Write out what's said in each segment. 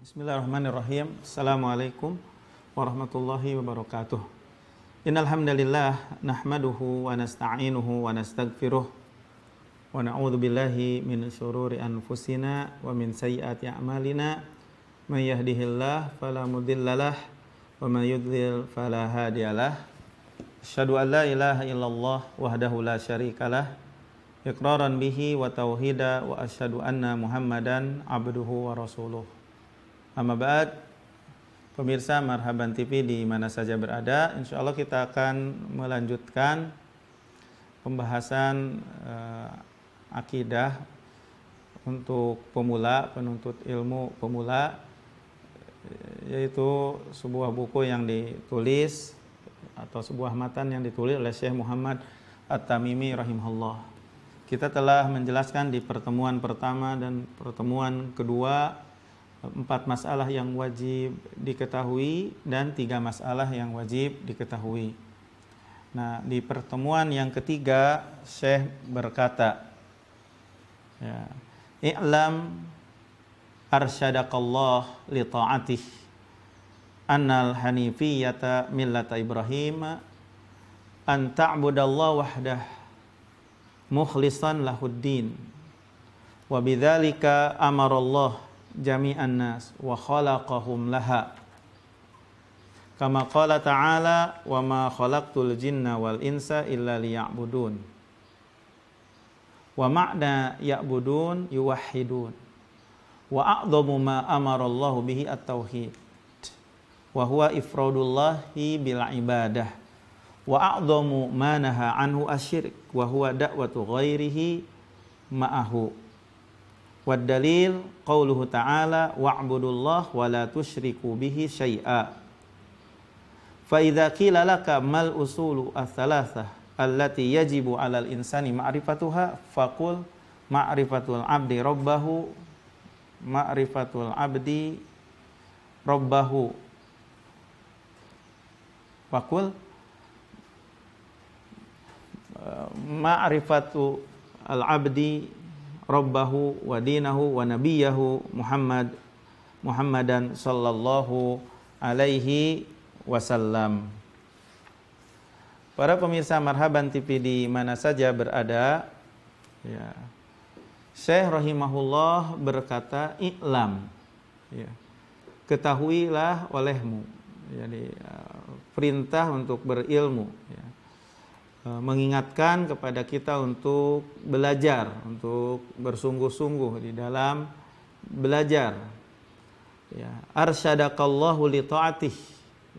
Bismillahirrahmanirrahim. Assalamualaikum warahmatullahi wabarakatuh. Innal hamdalillah nahmaduhu wa nasta'inuhu wa nastaghfiruh wa na'udzu billahi min syururi anfusina wa min sayyiati a'malina. May yahdihillahu fala mudhillalah wa may yudhlil fala hadiyalah. Asyhadu an la ilaha illallah wahdahu la syarikalah iqraran bihi wa tauhida wa asyhadu anna Muhammadan abduhu wa rasuluh. Amma ba'd, pemirsa Marhaban TV di mana saja berada, insyaallah kita akan melanjutkan pembahasan akidah untuk pemula, penuntut ilmu pemula, yaitu sebuah buku yang ditulis atau sebuah matan yang ditulis oleh Syekh Muhammad At-Tamimi rahimahullah. Kita telah menjelaskan di pertemuan pertama dan pertemuan kedua 4 masalah yang wajib diketahui dan 3 masalah yang wajib diketahui. Nah, di pertemuan yang ketiga Syekh berkata, ya, i'lam arsyadakallah li ta'atih annal hanifiyata millata Ibrahim an ta'budallaha wahdah mukhlishan lahuddin wa bidzalika amarallah jami'an nas wa khalaqahum laha kama qala ta'ala wa ma khalaqtul jinna wal insa illa liya'budun wa ma'na ya'budun yuwahhidun wa a'dhamu ma amarallahu bihi at-tauhid wa huwa ifradullahi bil ibadah wa a'dhamu ma naha anhu asy-syirk wa huwa da'watu ghairihi ma'ahu. Wad dalil qauluhu ta'ala wa'budullah wa la tusyriku bihi syai'a. Fa idza qila laka mal usulu ats-tsalatsah allati yajibu 'alal insani ma'rifatuha faqul ma'rifatul 'abdi rabbahu faqul ma'rifatu al-'abdi Rabbahu wa dinahu wa nabiyahu Muhammadan sallallahu alaihi wasallam. Para pemirsa Marhaban TV di mana saja berada, ya, Syekh rahimahullah berkata, i'lam, ya, ketahuilah olehmu. Jadi perintah untuk berilmu, ya, mengingatkan kepada kita untuk belajar, untuk bersungguh-sungguh di dalam belajar. Ya, arsyadakallahu li ta'atih.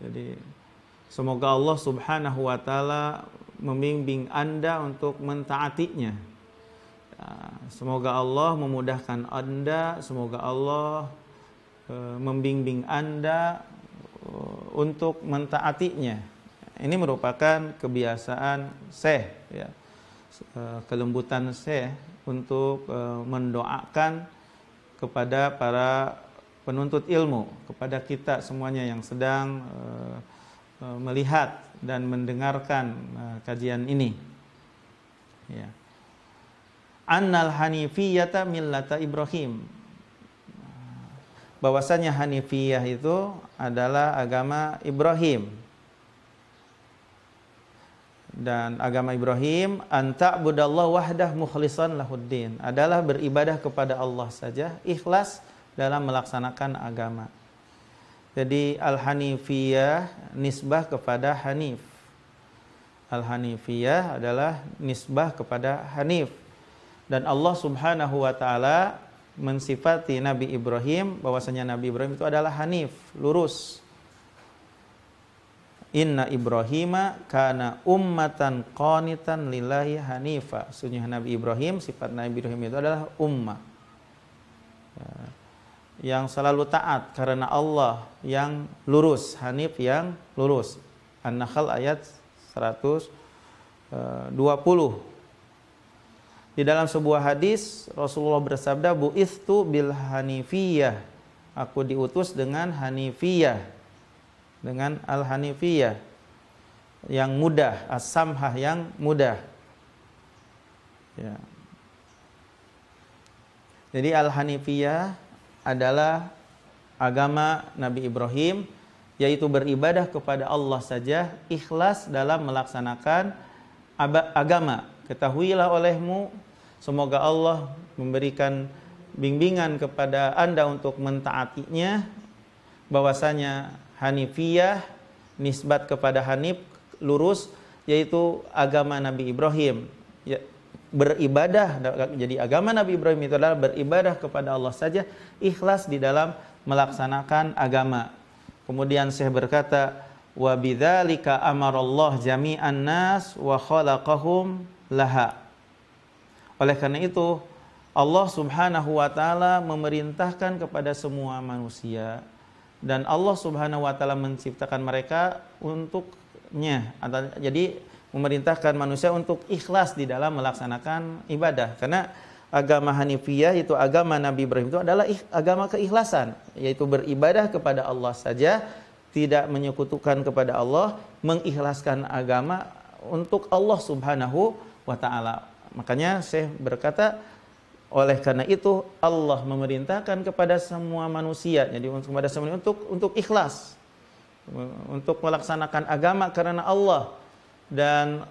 Jadi semoga Allah Subhanahu wa taala membimbing Anda untuk mentaatinya. Ya, semoga Allah memudahkan Anda, semoga Allah membimbing Anda untuk mentaatinya. Ini merupakan kebiasaan Syekh, ya, kelembutan Syekh untuk mendoakan kepada para penuntut ilmu, kepada kita semuanya yang sedang melihat dan mendengarkan kajian ini. Ya. Annal hanifiyata millata Ibrahim. Bahwasanya Hanifiyah itu adalah agama Ibrahim. Dan agama Ibrahim anta'budallaha wahdah mukhlishan lahuddin adalah beribadah kepada Allah saja, ikhlas dalam melaksanakan agama. Jadi al-hanifiyah nisbah kepada Hanif. Al-hanifiyah adalah nisbah kepada Hanif. Dan Allah Subhanahu wa taala mensifati Nabi Ibrahim bahwasanya Nabi Ibrahim itu adalah Hanif, lurus. Inna Ibrahima kana ummatan qanitan lillahi hanifa. Sesungguhnya Nabi Ibrahim, sifat Nabi Ibrahim itu adalah ummah, yang selalu taat karena Allah, yang lurus, Hanif yang lurus. An-Nahl ayat 120. Di dalam sebuah hadis Rasulullah bersabda, bu'itstu bil hanifiyah. Aku diutus dengan hanifiyah, dengan al-hanifiyah yang mudah, as-samhah yang mudah. Ya. Jadi al-hanifiyah adalah agama Nabi Ibrahim, yaitu beribadah kepada Allah saja, ikhlas dalam melaksanakan agama. Ketahuilah olehmu, semoga Allah memberikan bimbingan kepada Anda untuk mentaatinya, bahwasanya Hanifiyah, nisbat kepada Hanif, lurus, yaitu agama Nabi Ibrahim. Ya, beribadah, jadi agama Nabi Ibrahim itu adalah beribadah kepada Allah saja, ikhlas di dalam melaksanakan agama. Kemudian Syekh berkata, wa bidzalika amarallah jami'an nas wa khalaqahum laha. Oleh karena itu Allah Subhanahu wa taala memerintahkan kepada semua manusia, dan Allah Subhanahu wa taala menciptakan mereka untuknya. Jadi memerintahkan manusia untuk ikhlas di dalam melaksanakan ibadah. Karena agama Hanifiyah, itu agama Nabi Ibrahim, itu adalah agama keikhlasan, yaitu beribadah kepada Allah saja, tidak menyekutukan kepada Allah, mengikhlaskan agama untuk Allah Subhanahu wa taala. Makanya Syekh berkata, oleh karena itu Allah memerintahkan kepada semua manusia, jadi kepada semua untuk ikhlas, untuk melaksanakan agama karena Allah. Dan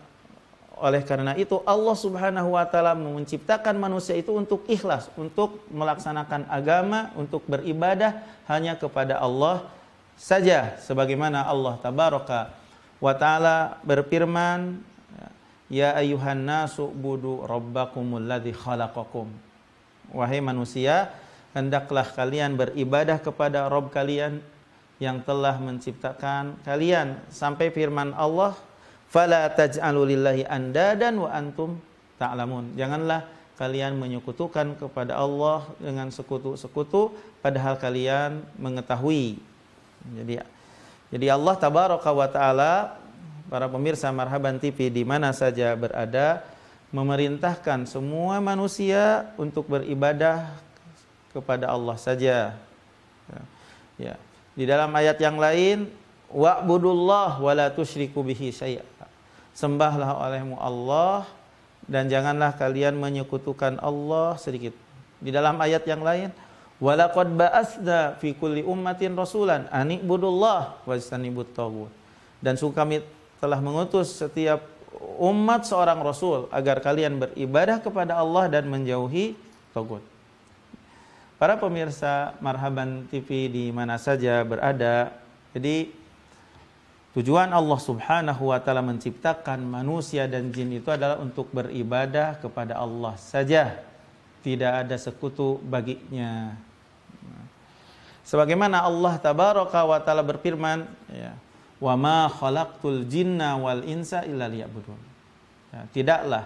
oleh karena itu Allah Subhanahu wa taala menciptakan manusia itu untuk ikhlas, untuk melaksanakan agama, untuk beribadah hanya kepada Allah saja, sebagaimana Allah tabaraka wa taala berfirman, ya ayyuhan nasu budu rabbakumul ladzi khalaqakum. Wahai manusia, hendaklah kalian beribadah kepada Rabb kalian yang telah menciptakan kalian, sampai firman Allah, fala taj'alu lillahi andadan wa antum ta'lamun. Janganlah kalian menyekutukan kepada Allah dengan sekutu-sekutu padahal kalian mengetahui. Jadi Allah tabaraka wa taala, para pemirsa Marhaban TV di mana saja berada, memerintahkan semua manusia untuk beribadah kepada Allah saja. Ya. Di dalam ayat yang lain, wa'budullah wa la tusyriku bihi syai'a. Sembahlah olehmu Allah dan janganlah kalian menyekutukan Allah sedikit. Di dalam ayat yang lain, walaqad ba'atsna fi kulli ummatin rasulan an ibudullah wajtanibut taghut. Dan sungguh kami telah mengutus setiap umat seorang rasul agar kalian beribadah kepada Allah dan menjauhi taghut. Para pemirsa Marhaban TV di mana saja berada, jadi tujuan Allah Subhanahu wa taala menciptakan manusia dan jin itu adalah untuk beribadah kepada Allah saja, tidak ada sekutu baginya. Sebagaimana Allah tabaraka wa taala berfirman, ya, wa ma khalaqtul jinna wal insa illa liya'budun. Ya, tidaklah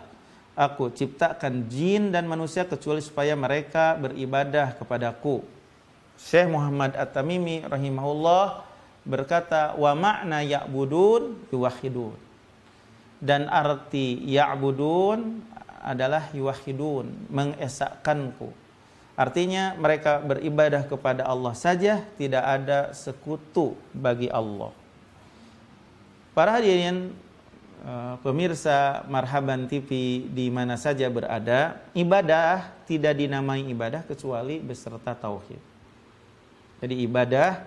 aku ciptakan jin dan manusia kecuali supaya mereka beribadah kepadaku. Syekh Muhammad At-Tamimi rahimahullah berkata, wa makna ya'budun yuwahhidun. Dan arti ya'budun adalah yuwahhidun, mengesahkanku. Artinya mereka beribadah kepada Allah saja, tidak ada sekutu bagi Allah. Para hadirin pemirsa Marhaban TV di mana saja berada, ibadah tidak dinamai ibadah kecuali beserta tauhid. Jadi ibadah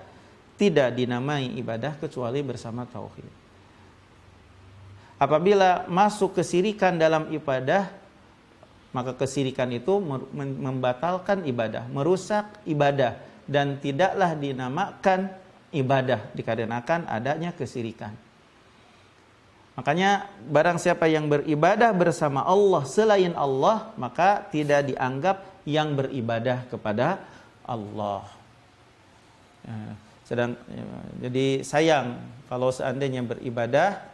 tidak dinamai ibadah kecuali bersama tauhid. Apabila masuk kesirikan dalam ibadah, maka kesirikan itu membatalkan ibadah, merusak ibadah, dan tidaklah dinamakan ibadah dikarenakan adanya kesirikan. Makanya barang siapa yang beribadah bersama Allah selain Allah, maka tidak dianggap yang beribadah kepada Allah. Jadi sayang kalau seandainya beribadah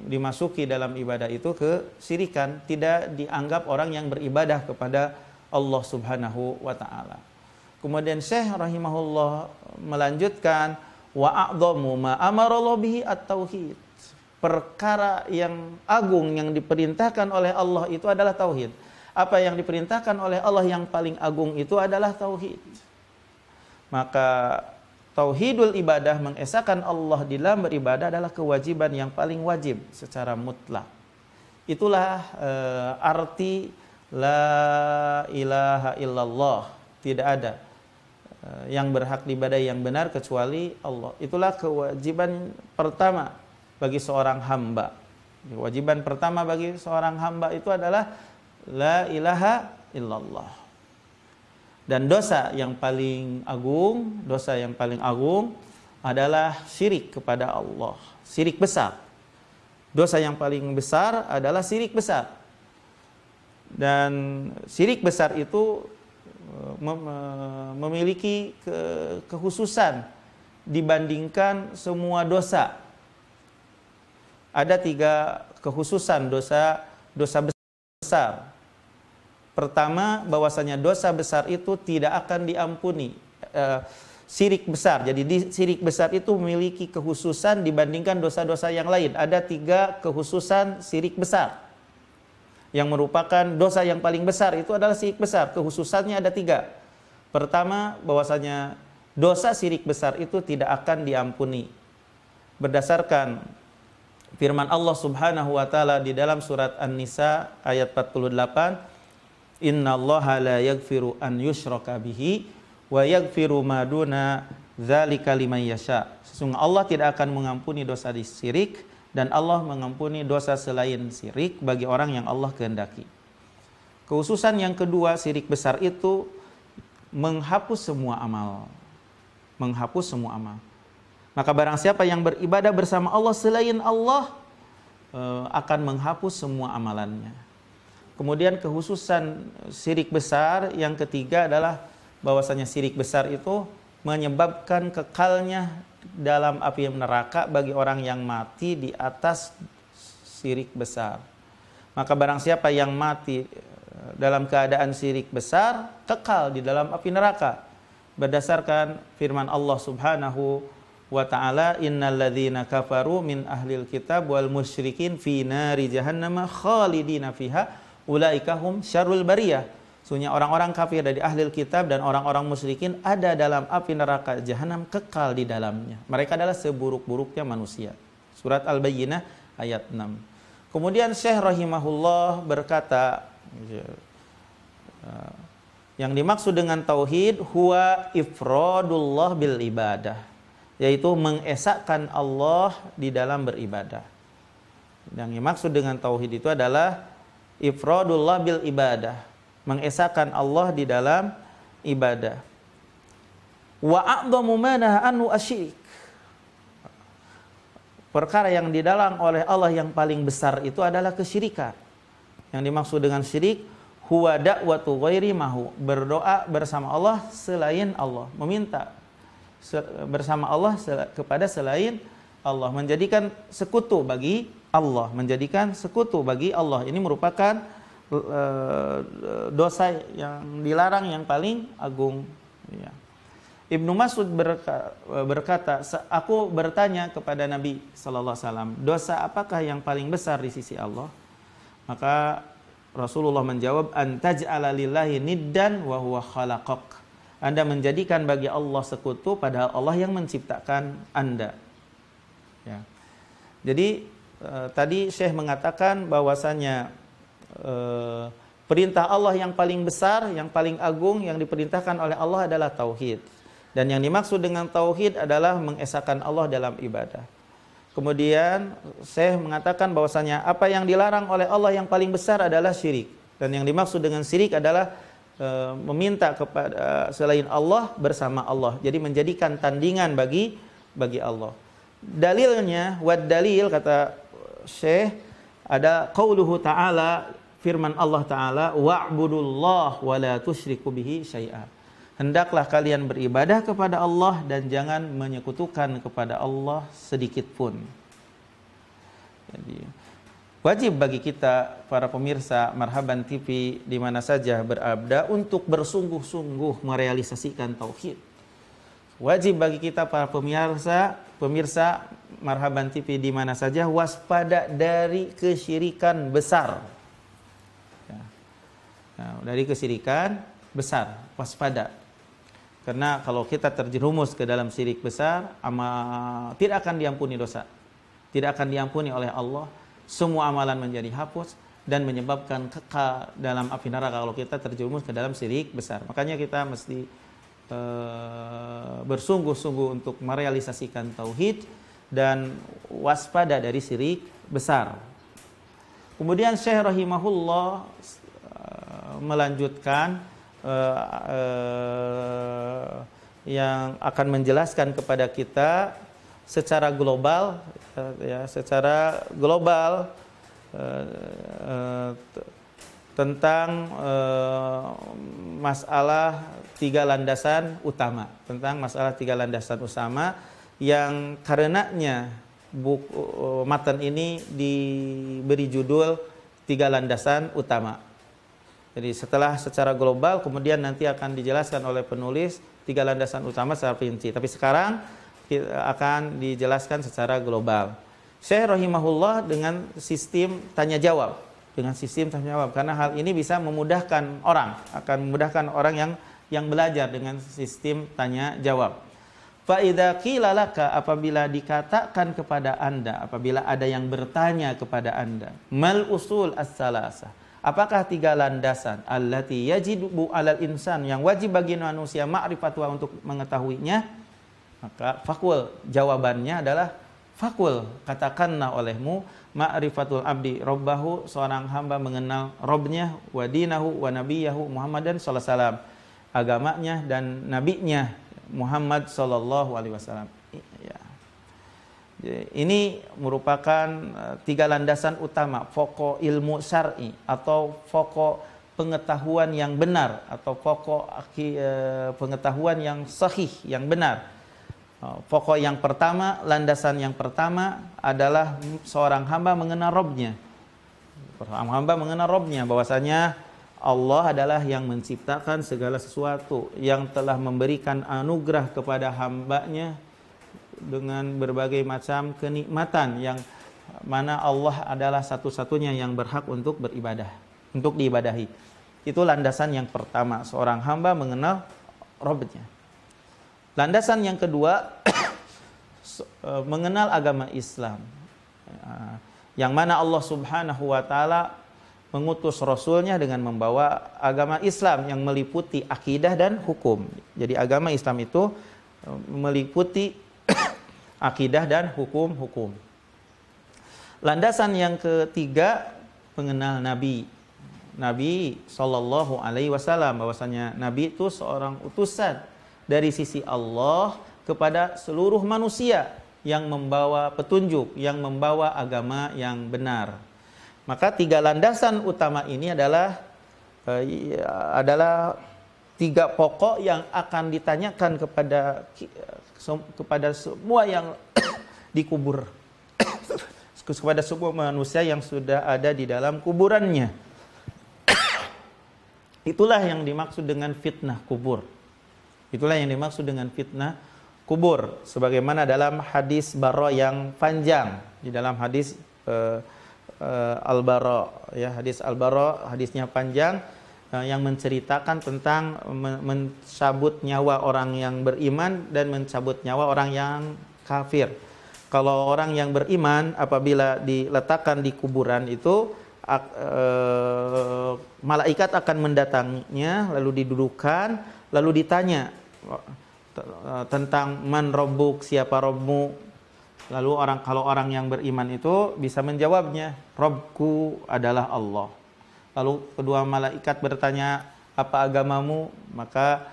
dimasuki dalam ibadah itu kesirikan, tidak dianggap orang yang beribadah kepada Allah Subhanahu wa taala. Kemudian Syekh rahimahullah melanjutkan, wa a'dhamu ma amarallahu bihi at-tauhid. Perkara yang agung yang diperintahkan oleh Allah itu adalah tauhid. Apa yang diperintahkan oleh Allah yang paling agung itu adalah tauhid. Maka tauhidul ibadah, mengesahkan Allah di dalam beribadah, adalah kewajiban yang paling wajib secara mutlak. Itulah arti la ilaha illallah. Tidak ada yang berhak diibadahi yang benar kecuali Allah. Itulah kewajiban pertama bagi seorang hamba. Kewajiban pertama bagi seorang hamba itu adalah la ilaha illallah. Dan dosa yang paling agung adalah syirik kepada Allah. Syirik besar. Dosa yang paling besar adalah syirik besar. Dan syirik besar itu memiliki kekhususan dibandingkan semua dosa. Ada 3 kekhususan dosa besar. Pertama, bahwasanya dosa besar itu tidak akan diampuni. Syirik besar. Jadi syirik besar itu memiliki kekhususan dibandingkan dosa-dosa yang lain. Ada 3 kekhususan syirik besar. Yang merupakan dosa yang paling besar itu adalah syirik besar. Kekhususannya ada 3. Pertama, bahwasanya dosa syirik besar itu tidak akan diampuni. Berdasarkan firman Allah Subhanahu wa taala di dalam surat An-Nisa ayat 48, "Innallaha la yaghfiru an yushraka bihi wa yaghfiru ma duna dzalika liman yasha." Sesungguhnya Allah tidak akan mengampuni dosa syirik dan Allah mengampuni dosa selain syirik bagi orang yang Allah kehendaki. Kekhususan yang kedua, syirik besar itu menghapus semua amal. Menghapus semua amal. Maka barang siapa yang beribadah bersama Allah selain Allah akan menghapus semua amalannya. Kemudian kekhususan syirik besar yang ketiga adalah bahwasanya syirik besar itu menyebabkan kekalnya dalam api neraka bagi orang yang mati di atas syirik besar. Maka barang siapa yang mati dalam keadaan syirik besar, kekal di dalam api neraka. Berdasarkan firman Allah Subhanahu wa ta'ala, "Innal ladzina kafaru min ahlil kitab wal musyrikin fi nari jahannam khalidina fiha ulaika hum syarrul bariyah." Sesungguhnya orang-orang kafir dari ahlil kitab dan orang-orang musyrikin ada dalam api neraka jahanam, kekal di dalamnya. Mereka adalah seburuk-buruknya manusia. Surat Al-Bayyinah ayat 6. Kemudian Syekh rahimahullah berkata, yang dimaksud dengan tauhid huwa ifradullah bil ibadah, yaitu mengesahkan Allah di dalam beribadah. Yang dimaksud dengan tauhid itu adalah ifradullah bil ibadah, mengesahkan Allah di dalam ibadah. Wa a'dhamu ma nahaa anhu asyirik. Perkara yang dilarang oleh Allah yang paling besar itu adalah kesyirikan. Yang dimaksud dengan syirik huwa da'watu ghairi mahu, berdoa bersama Allah selain Allah, meminta bersama Allah kepada selain Allah, menjadikan sekutu bagi Allah, menjadikan sekutu bagi Allah. Ini merupakan dosa yang dilarang yang paling agung. Ya. Ibnu Mas'ud berkata, aku bertanya kepada Nabi sallallahu alaihi wasallam, dosa apakah yang paling besar di sisi Allah? Maka Rasulullah menjawab, antaj'ala lillahi niddan wa huwa khalaqak. Anda menjadikan bagi Allah sekutu padahal Allah yang menciptakan Anda. Ya. Jadi tadi Syekh mengatakan bahwasanya perintah Allah yang paling besar, yang paling agung yang diperintahkan oleh Allah adalah tauhid. Dan yang dimaksud dengan tauhid adalah mengesahkan Allah dalam ibadah. Kemudian Syekh mengatakan bahwasanya apa yang dilarang oleh Allah yang paling besar adalah syirik. Dan yang dimaksud dengan syirik adalah meminta kepada selain Allah bersama Allah. Jadi menjadikan tandingan bagi Allah. Dalilnya, wad dalil kata Syekh, ada qauluhu ta'ala, firman Allah Ta'ala, wa'budullah wa la tusyriku bihi syai'a. Hendaklah kalian beribadah kepada Allah dan jangan menyekutukan kepada Allah sedikit pun. Jadi wajib bagi kita para pemirsa Marhaban TV di mana saja berada untuk bersungguh-sungguh merealisasikan tauhid. Wajib bagi kita para pemirsa Marhaban TV di mana saja waspada dari kesyirikan besar. Ya. Nah, dari kesyirikan besar, waspada. Karena kalau kita terjerumus ke dalam syirik besar, tidak akan diampuni dosa. Tidak akan diampuni oleh Allah. Semua amalan menjadi hapus dan menyebabkan kekal dalam api neraka kalau kita terjerumus ke dalam syirik besar. Makanya kita mesti bersungguh-sungguh untuk merealisasikan tauhid dan waspada dari syirik besar. Kemudian Syekh rahimahullah melanjutkan yang akan menjelaskan kepada kita secara global, tentang masalah tiga landasan utama, yang karenanya matan ini diberi judul tiga landasan utama. Jadi setelah secara global, kemudian nanti akan dijelaskan oleh penulis tiga landasan utama secara rinci. Tapi sekarang akan dijelaskan secara global. Syekh rahimahullah dengan sistem tanya jawab, karena hal ini bisa memudahkan orang, yang belajar dengan sistem tanya jawab. Fa idza qila laka, apabila dikatakan kepada Anda, apabila ada yang bertanya kepada Anda, mal usul as-salasah, apakah tiga landasan allati yajibu 'alal insan, yang wajib bagi manusia ma'rifatwa untuk mengetahuinya, maka fakul, jawabannya adalah fakul, katakanlah olehmu, ma'rifatul abdi rabbahu, seorang hamba mengenal Rabbnya, wa dinahu wa nabiyahu Muhammadan sallallahu alaihi wasallam, agamanya dan nabinya Muhammad sallallahu alaihi wasallam. Ya. Ini merupakan tiga landasan utama pokok ilmu syar'i, atau pokok pengetahuan yang benar, atau pokok pengetahuan yang sahih, yang benar. Pokok yang pertama, landasan yang pertama adalah seorang hamba mengenal Rabbnya. Seorang hamba mengenal Rabbnya, bahwasanya Allah adalah yang menciptakan segala sesuatu, yang telah memberikan anugerah kepada hambanya dengan berbagai macam kenikmatan, yang mana Allah adalah satu-satunya yang berhak untuk beribadah, untuk diibadahi. Itu landasan yang pertama, seorang hamba mengenal Rabbnya. Landasan yang kedua, mengenal agama Islam, yang mana Allah Subhanahu wa Ta'ala mengutus Rasulnya dengan membawa agama Islam yang meliputi akidah dan hukum. Jadi agama Islam itu meliputi akidah dan hukum-hukum. Landasan yang ketiga, mengenal Nabi Sallallahu Alaihi Wasallam, bahwasanya Nabi itu seorang utusan dari sisi Allah kepada seluruh manusia, yang membawa petunjuk, yang membawa agama yang benar. Maka tiga landasan utama ini adalah tiga pokok yang akan ditanyakan kepada semua yang dikubur, kepada semua manusia yang sudah ada di dalam kuburannya. Itulah yang dimaksud dengan fitnah kubur. Sebagaimana dalam hadis Bara yang panjang, di dalam hadis Al-Bara, ya, hadisnya panjang, yang menceritakan tentang mencabut nyawa orang yang beriman dan mencabut nyawa orang yang kafir. Kalau orang yang beriman apabila diletakkan di kuburan itu, malaikat akan mendatanginya, lalu didudukkan, lalu ditanya tentang man rabbuk, siapa Rabbmu. Lalu kalau orang yang beriman itu bisa menjawabnya, Rabbku adalah Allah. Lalu kedua malaikat bertanya, apa agamamu? Maka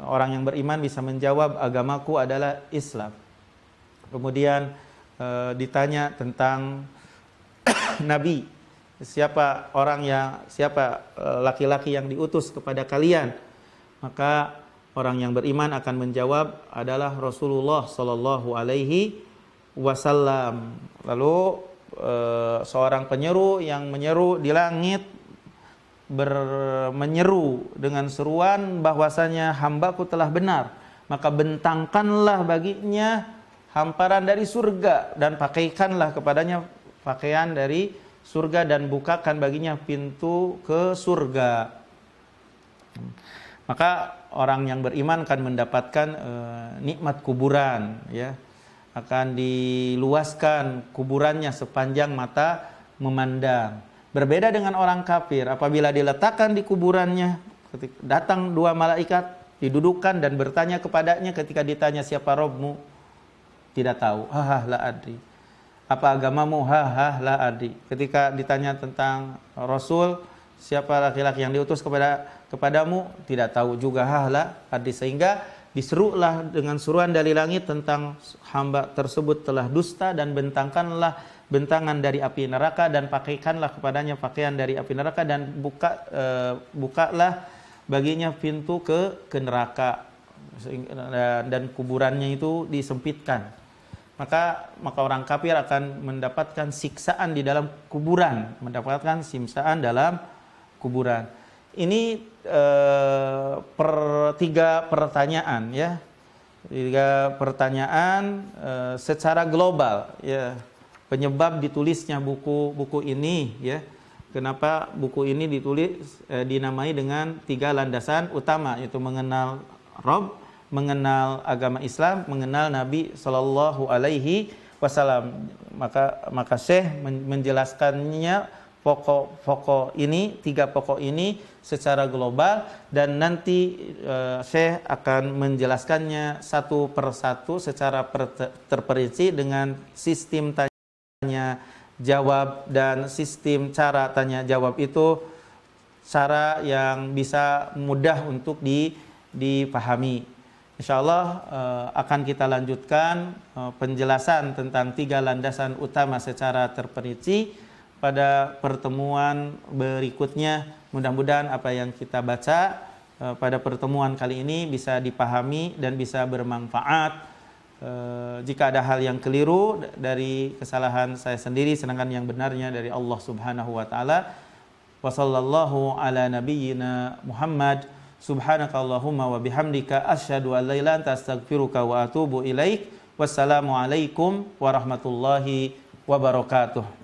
orang yang beriman bisa menjawab, agamaku adalah Islam. Kemudian ditanya tentang Nabi, siapa laki-laki yang diutus kepada kalian? Maka orang yang beriman akan menjawab, adalah Rasulullah Sallallahu Alaihi Wasallam. Lalu seorang penyeru yang menyeru di langit menyeru dengan seruan bahwasanya hambaku telah benar, maka bentangkanlah baginya hamparan dari surga dan pakaikanlah kepadanya pakaian dari surga dan bukakan baginya pintu ke surga. Maka orang yang beriman akan mendapatkan nikmat kuburan, ya, akan diluaskan kuburannya sepanjang mata memandang. Berbeda dengan orang kafir, apabila diletakkan di kuburannya, datang dua malaikat, didudukkan dan bertanya kepadanya. Ketika ditanya siapa Rabbmu, tidak tahu. La adri. Apa agamamu? La adri. Ketika ditanya tentang Rasul, siapa laki-laki yang diutus kepadamu, tidak tahu juga. La adri. Sehingga diserulah dengan suruhan dari langit tentang hamba tersebut telah dusta, dan bentangkanlah bentangan dari api neraka, dan pakaikanlah kepadanya pakaian dari api neraka, dan bukalah baginya pintu ke neraka, dan kuburannya itu disempitkan. Maka orang kafir akan mendapatkan siksaan di dalam kuburan, Ini tiga pertanyaan ya. Tiga pertanyaan secara global ya. Penyebab ditulisnya buku ini ya. Kenapa buku ini ditulis dinamai dengan tiga landasan utama, yaitu mengenal Rabb, mengenal agama Islam, mengenal Nabi Shallallahu Alaihi Wasallam. Maka Syekh menjelaskannya pokok-pokok ini, tiga pokok ini secara global, dan nanti Syekh akan menjelaskannya satu persatu secara terperinci dengan sistem tanya jawab, dan sistem cara tanya jawab itu cara yang bisa mudah untuk dipahami. Insyaallah akan kita lanjutkan penjelasan tentang tiga landasan utama secara terperinci pada pertemuan berikutnya. Mudah-mudahan apa yang kita baca pada pertemuan kali ini bisa dipahami dan bisa bermanfaat. Jika ada hal yang keliru dari kesalahan saya sendiri, sedangkan yang benarnya dari Allah Subhanahu wa taala. Wa sallallahu ala nabiyyina Muhammad. Subhanakallahumma wa bihamdika asyhadu an la ilaha illa anta astaghfiruka wa atubu ilaik. Wassalamu alaikum warahmatullahi wabarakatuh.